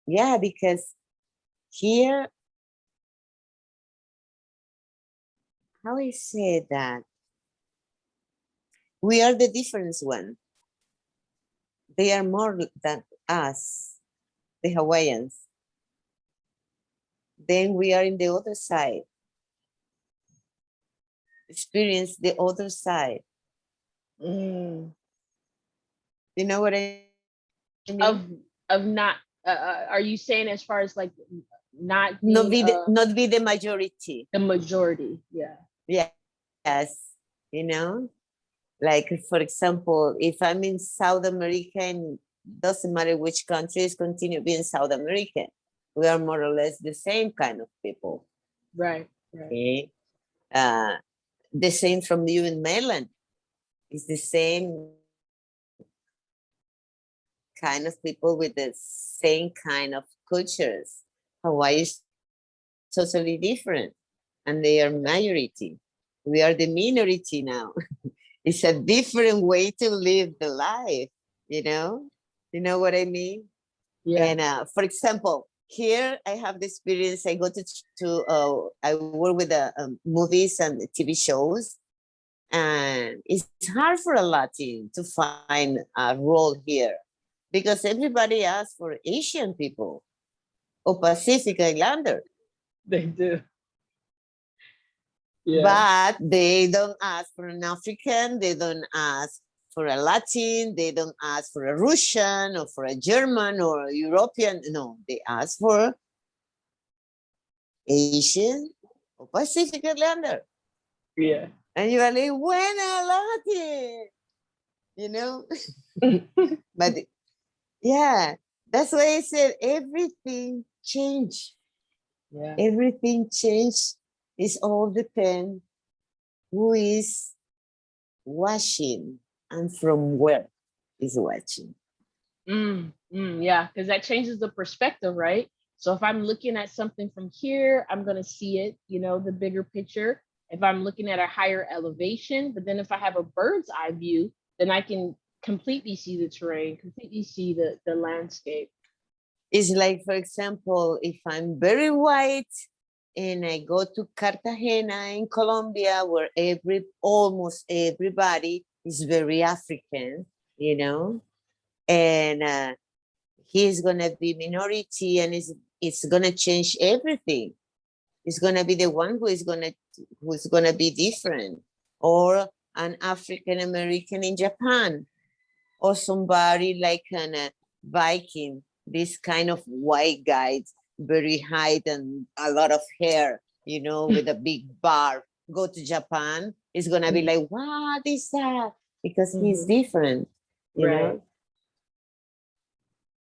Yeah, because here, how I say that, we are the different one. They are more than us, the Hawaiians. Then we are in the other side, experience the other side. Mm. You know what I mean? Of not are you saying as far as like not being Not be the majority. the majority? Yeah. Yes, you know, like for example, if I'm in South America, and doesn't matter which countries, continue being South American. We are more or less the same kind of people. Right. Right. Okay, uh, the same from you in Maryland. It's the same kind of people with the same kind of cultures. Hawaii is totally different, and they are majority. We are the minority now. It's a different way to live the life, you know? You know what I mean? Yeah. And for example, here I have the experience. I go I work with the movies and the TV shows, and it's hard for a Latin to find a role here because everybody asks for Asian people or Pacific Islander, They do. Yeah. but they don't ask for an African. They don't ask for a Latin. They don't ask for a Russian or for a German or a European. No, they ask for Asian or Pacific Islander. Yeah. And you are like, buena Latin. you know. But yeah, that's why I said everything changed. Yeah. Everything changed. It's all depend who is watching and from where is watching. Yeah, because that changes the perspective, right? So if I'm looking at something from here, I'm going to see it, the bigger picture. If I'm looking at a higher elevation, but then if I have a bird's eye view, then I can completely see the terrain, completely see the landscape. It's like, for example, if I'm very white and I go to Cartagena in Colombia, where almost everybody is very African, and he's gonna be minority, and it's gonna change everything. It's gonna be the one who's gonna be different, or an African American in Japan, or somebody like an Viking, this kind of white guy, very height and a lot of hair, with a big bar. Go to Japan, it's gonna be like, what is that? Because he's different, you Right. know.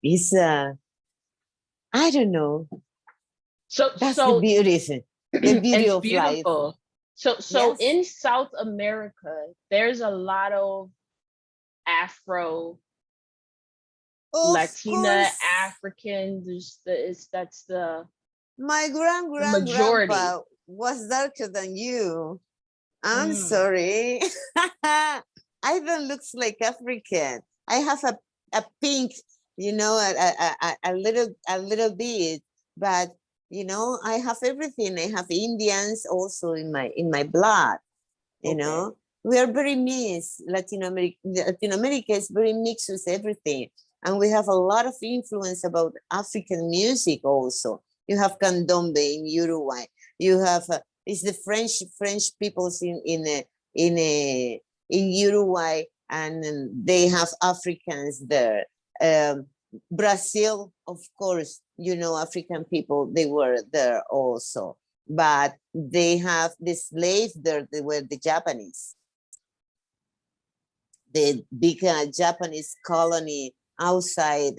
He's I don't know. So That's the so beauty, the beauty it's of life. beautiful. So Yes. in South America, there's a lot of Afro, Of Latina, course, African. That's my grand the grand majority. grandpa was darker than you. I'm Mm, sorry. I don't look like African. I have a pink, a little bit, but I have everything. I have Indians also in my blood. You okay. know, we are very mixed. Latin America is very mixed with everything, and we have a lot of influence about African music also. You have candombe in Uruguay. You have it's the French peoples in Uruguay, and they have Africans there. Um, Brazil, of course, African people, they were there also, but they have the slaves there. They were the Japanese. The big Japanese colony outside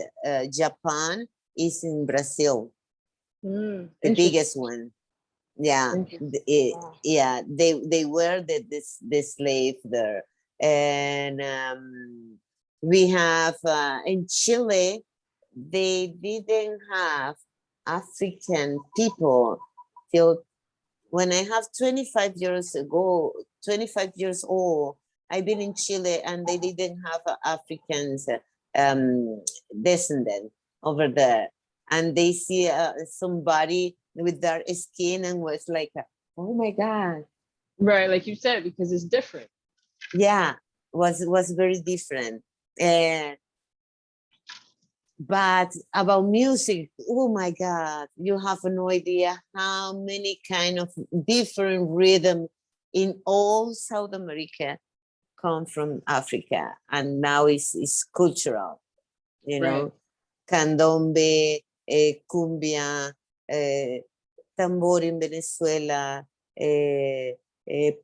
Japan is in Brazil, the biggest Interesting. one. Yeah, Interesting. Wow. yeah. They were the slave there, and we have in Chile. They didn't have African people till when I have 25 years ago, 25 years old. I've been in Chile, and they didn't have Africans descendant over there, and they see somebody with dark skin and was like, oh my god, Right, like you said, because it's different. yeah, was very different. And but about music, oh my God, you have no idea how many kind of different rhythm in all South America come from Africa, and now it's cultural, you Right. know, candombe, cumbia, eh, tambor in Venezuela,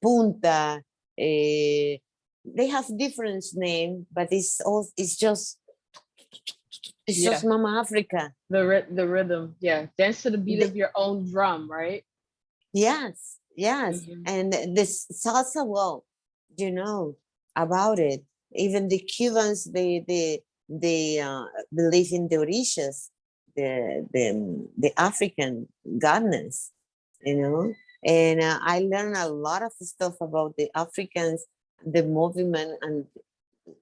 punta. They have different name, but it's just Yeah. Mama Africa. The rhythm. Yeah. Dance to the beat The, of your own drum, right? yes, yes. Hmm. And this salsa, well, you know about it. Even the Cubans, they believe in the orishas, the African goddess, you know. And I learned a lot of stuff about the Africans, the movement, and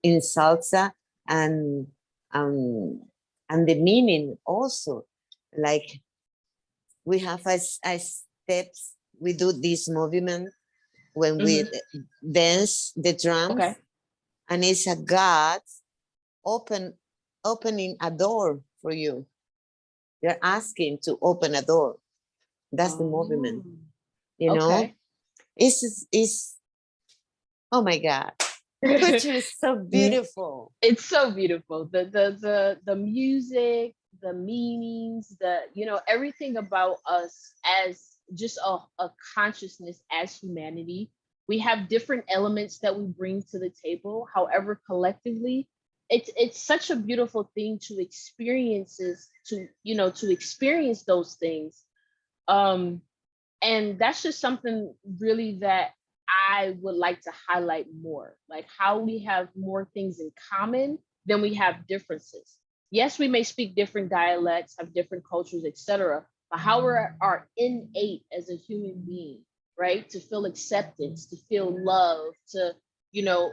in salsa, and um and the meaning also. Like we have as steps, we do this movement when we Hmm. dance the drums, Okay. and it's a god open opening a door for you. You're asking to open a door. That's the Oh, movement, you know. okay. It's oh my god, culture is so Mm, beautiful. it's so beautiful. The music, the meanings, everything about us as just a consciousness as humanity. we have different elements that we bring to the table. However, collectively, it's such a beautiful thing to experiences to to experience those things. Um, and that's just something really that I would like to highlight more, like how we have more things in common than we have differences. Yes, we may speak different dialects, have different cultures, etc., but how we are innate as a human being, right? To feel acceptance, to feel love, to you know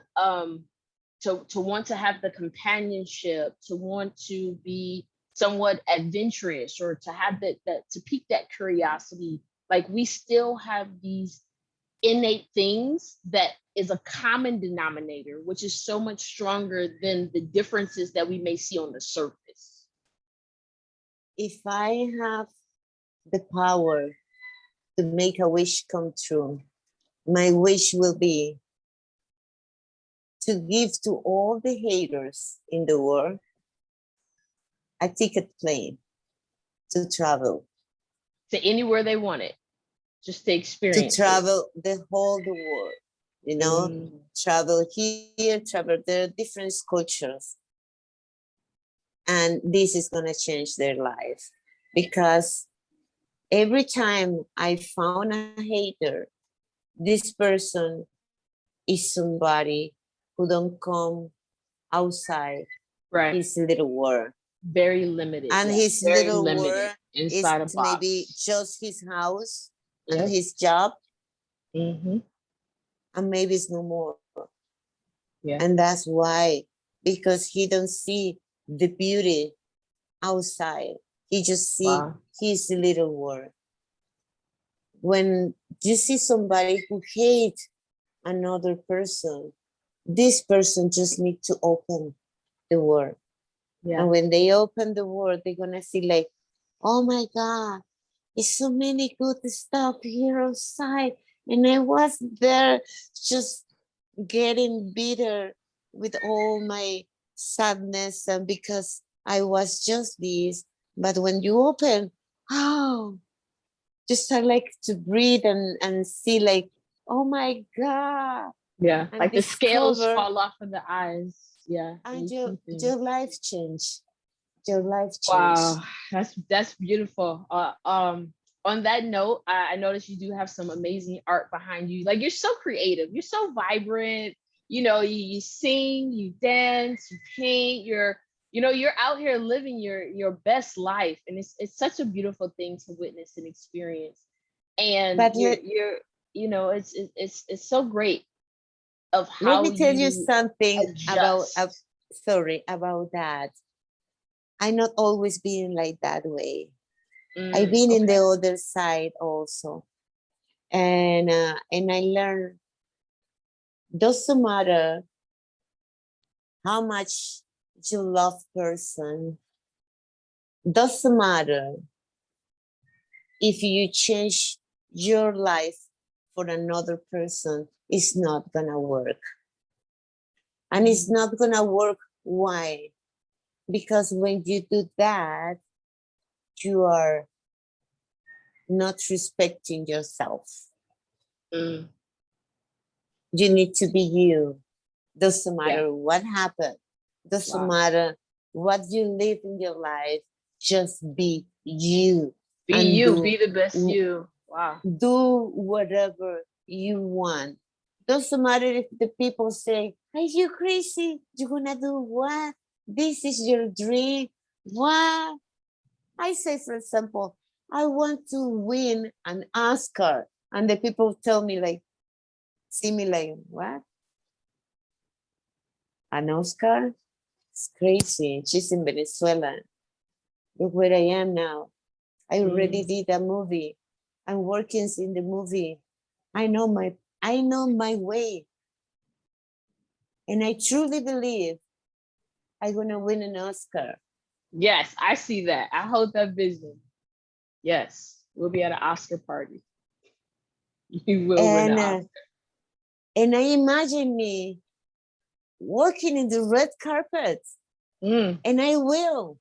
to want to have the companionship, to want to be somewhat adventurous, or to have that to pique that curiosity. Like we still have these innate things that is a common denominator, which is so much stronger than the differences that we may see on the surface. If I have the power to make a wish come true, my wish will be to give to all the haters in the world a ticket plane to travel, To anywhere they want it, just to to experience it. travel the world, you know, Mm, travel here, travel there, different cultures. And this is going to change their life, because every time I found a hater, this person is somebody who don't come outside right. his little world. Very limited. And Yeah. his Very little limited world is inside a maybe box. just his house and Yep. his job, Mm-hmm. and maybe it's no more. Yeah. And that's why, because he don't see the beauty outside. He just see Wow. his little world. When you see somebody who hates another person, this person just need to open the world. Yeah. And when they open the world, they're gonna see like, oh my God, there's so many good stuff here outside. And I was there just getting bitter with all my sadness, and because I was just this. But when you open, oh, just start like to breathe and see like, oh my God, Yeah. and Like the scales discover, fall off of the eyes. Yeah. And and you see your things. life change. Your life change. Wow, that's beautiful. On that note, I noticed you do have some amazing art behind you. Like you're so creative, you're so vibrant. You sing, you dance, you paint. You're out here living your best life, and it's such a beautiful thing to witness and experience. And But it's so great of let how me tell you you something about, adjust. sorry, about that. I not always been like that way. I've Mm, been in the okay. other side also, and I learned, doesn't matter how much you love person, doesn't matter if you change your life for another person, it's not gonna work. And it's Mm, not gonna work. Why? Because when you do that, you are not respecting yourself. mm, You need to be you. Doesn't yeah. matter what happened. Doesn't Wow. matter what you live in your life. Just be you Be and you. Be the best you. Wow. do whatever you want. Doesn't matter if the people say, "Are you crazy? You're gonna do what? This is your dream. What?" I say, for example, I want to win an Oscar. And the people tell me like, see me like, what? An Oscar? It's crazy. She's in Venezuela. Look where I am now. I already Mm, did a movie. I'm working in the movie. I know my I know my way. And I truly believe I'm gonna win an Oscar. yes, I see that. I hold that vision. Yes, we'll be at an Oscar party. You will win an And uh, Oscar. and I imagine me walking in the red carpet, Mm, and I will.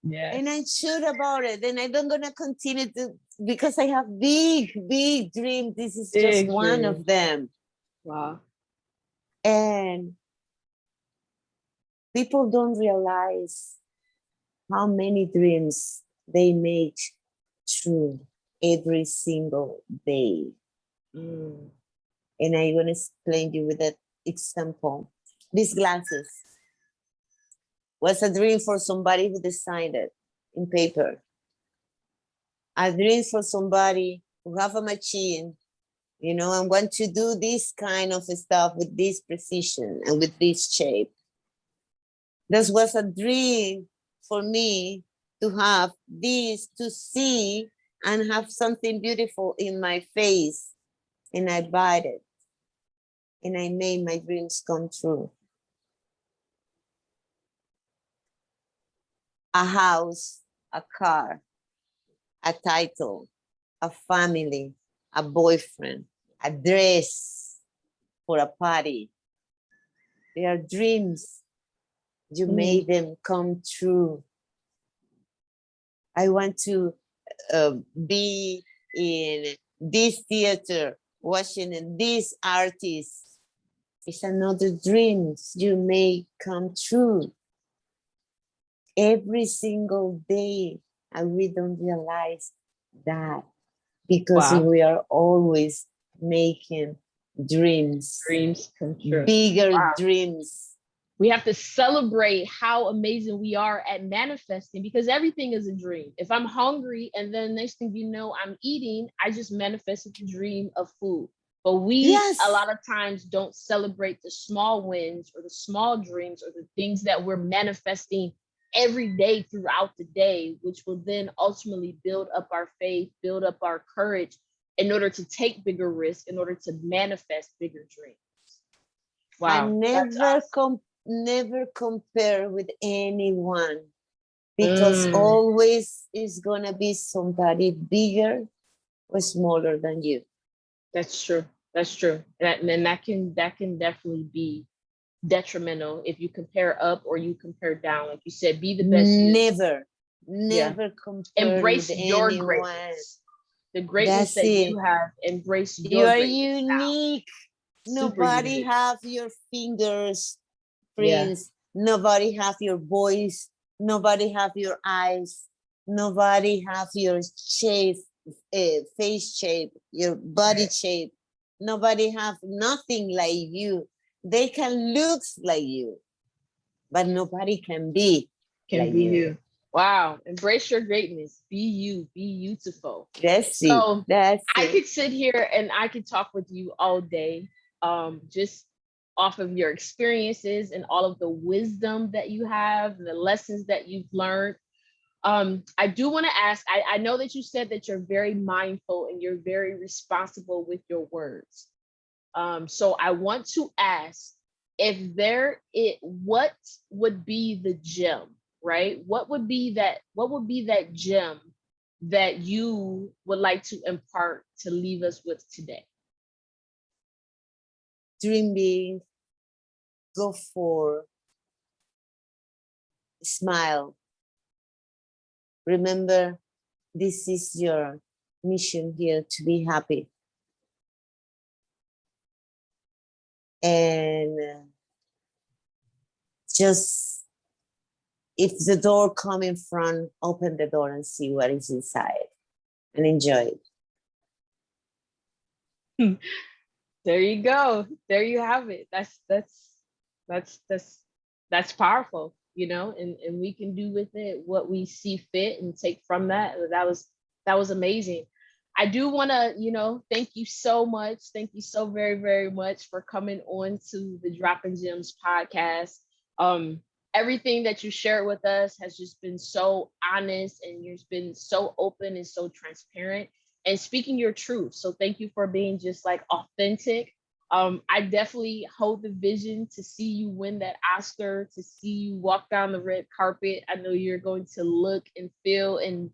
And I'm yes. sure about it. And I don't gonna continue to, because I have big, big dreams. This is just Big one dream. of them. Wow. And people don't realize how many dreams they make true every single day. Mm. And I want to explain you with that example. These glasses was a dream for somebody who designed it in paper. A dream for somebody who have a machine, you know, and want to do this kind of stuff with this precision and with this shape. This was a dream for me to have this, to see and have something beautiful in my face. And I bought it. And I made my dreams come true. A house, a car, a title, a family, a boyfriend, a dress for a party. They are dreams. You made them come true. I want to be in this theater, watching this artist. It's another dreams you may come true every single day, and we don't realize that because Wow. we are always making dreams, Dreams come true. bigger Wow. dreams. We have to celebrate how amazing we are at manifesting, because everything is a dream. If I'm hungry and then next thing you know, I'm eating, I just manifested the dream of food. But we a Yes, lot of times don't celebrate the small wins or the small dreams or the things that we're manifesting every day throughout the day, which will then ultimately build up our faith, build up our courage in order to take bigger risks, in order to manifest bigger dreams. Wow, and that's never compare with anyone, because awesome. always is gonna be somebody bigger or smaller than you. That's true. That's true. And that can definitely be detrimental if you compare up or you compare down. Like you said, be the best you. Never, Yeah. never compare with Embrace your anyone. greatness. The greatness That's that it. you have, embrace You your are greatness now. unique. Super Nobody unique. have your fingers, Yeah. prints. Nobody have your voice. Nobody have your eyes. Nobody have your shape, face shape, your body shape. Nobody have nothing like you. They can look like you, but nobody can be Can like be you. you. Wow. Embrace your greatness. Be you. Be beautiful. That's it. So That's I it. could sit here and I could talk with you all day, just off of your experiences and all of the wisdom that you have and the lessons that you've learned. I do want to ask, I know that you said that you're very mindful and you're very responsible with your words. So I want to ask if what would be the gem, right? What would be that gem that you would like to impart to leave us with today? Dream big, go for, smile. Remember, this is your mission here, to be happy. And just, if the door come in front, open the door and see what is inside and enjoy it. There you go. There you have it. That's powerful, and we can do with it what we see fit and take from that. That was amazing. I do want to, thank you so much. Thank you so very, very much for coming on to the Dropping Gems podcast. Um, Everything that you shared with us has just been so honest, and you've been so open and so transparent and speaking your truth. So thank you for being just like authentic. I definitely hold the vision to see you win that Oscar, to see you walk down the red carpet. I know you're going to look and feel and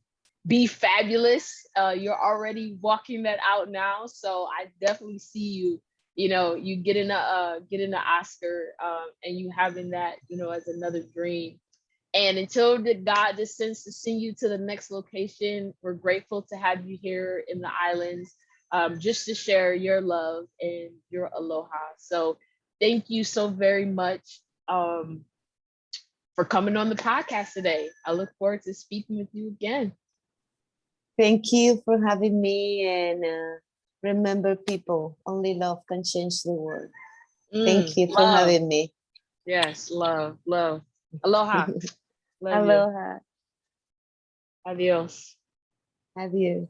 be fabulous. You're already walking that out now. So I definitely see you, you getting the Oscar, and you having that, as another dream. And until the God descends to send you to the next location, we're grateful to have you here in the islands. just to share your love and your aloha. So thank you so very much for coming on the podcast today. I look forward to speaking with you again. Thank you for having me. And remember, people, only love can change the world. Thank you for Love. having me. Yes, love, love. Aloha. Love you. Aloha. Adios. Adieu.